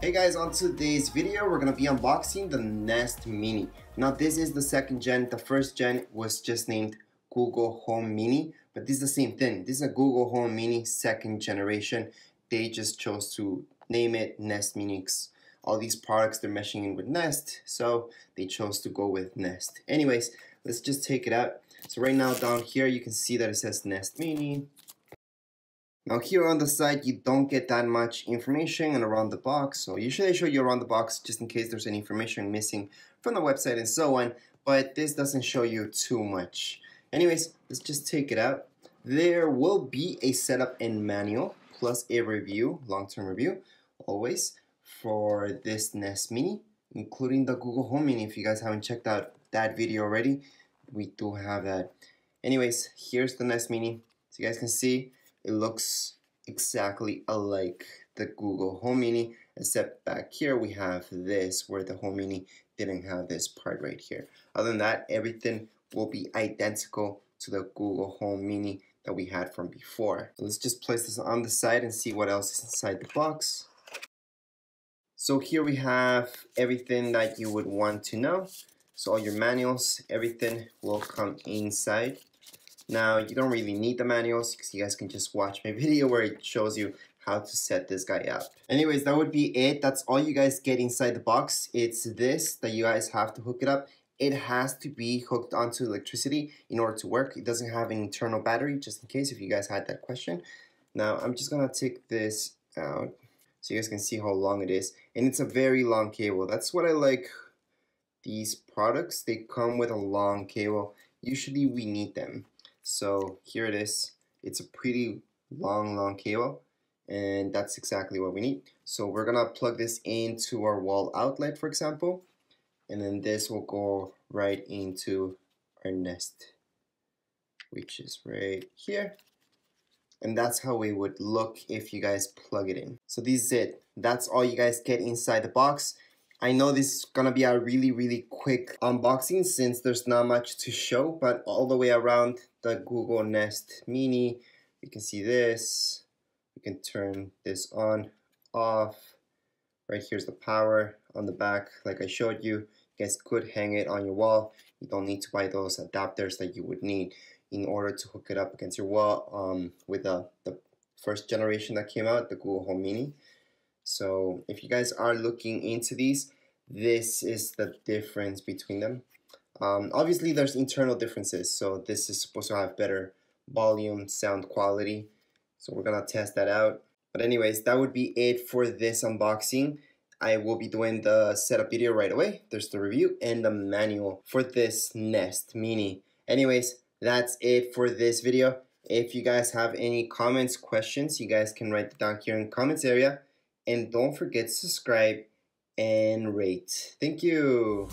Hey guys, on today's video we're going to be unboxing the Nest Mini. Now this is the second gen. The first gen was just named Google Home Mini, but this is the same thing. This is a Google Home Mini second generation. They just chose to name it Nest Mini. All these products they're meshing in with Nest, so they chose to go with Nest. Anyways, let's just take it out. So right now down here you can see that it says Nest Mini. Now here on the side you don't get that much information and around the box, so usually I show you around the box just in case there's any information missing from the website and so on, but this doesn't show you too much. Anyways, let's just take it out. There will be a setup and manual plus a review, long-term review, always, for this Nest Mini, including the Google Home Mini. If you guys haven't checked out that video already, we do have that. Anyways, here's the Nest Mini. So you guys can see it looks exactly alike the Google Home Mini, except back here we have this where the Home Mini didn't have this part right here. Other than that, everything will be identical to the Google Home Mini that we had from before. Let's just place this on the side and see what else is inside the box. So here we have everything that you would want to know. So all your manuals, everything will come inside. Now you don't really need the manuals because you guys can just watch my video where it shows you how to set this guy up. Anyways, that would be it. That's all you guys get inside the box. It's this that you guys have to hook it up. It has to be hooked onto electricity in order to work. It doesn't have an internal battery, just in case if you guys had that question. Now I'm just gonna take this out so you guys can see how long it is. And it's a very long cable. That's what I like. These products, they come with a long cable. Usually we need them. So here it is. It's a pretty long cable, and that's exactly what we need. So we're gonna plug this into our wall outlet, for example, and then this will go right into our Nest, which is right here. And that's how it would look if you guys plug it in. So this is it. That's all you guys get inside the box. I know this is gonna be a really quick unboxing since there's not much to show, but all the way around the Google Nest Mini, you can see this. You can turn this on, off. Right here's the power on the back, like I showed you. You guys could hang it on your wall. You don't need to buy those adapters that you would need in order to hook it up against your wall with the first generation that came out, the Google Home Mini. So if you guys are looking into these, this is the difference between them. Obviously there's internal differences, so this is supposed to have better volume, sound quality, so we're gonna test that out. But anyways, that would be it for this unboxing. I will be doing the setup video right away. There's the review and the manual for this Nest Mini. Anyways, that's it for this video. If you guys have any comments, questions, you guys can write it down here in the comments area. And don't forget to subscribe and rate. Thank you.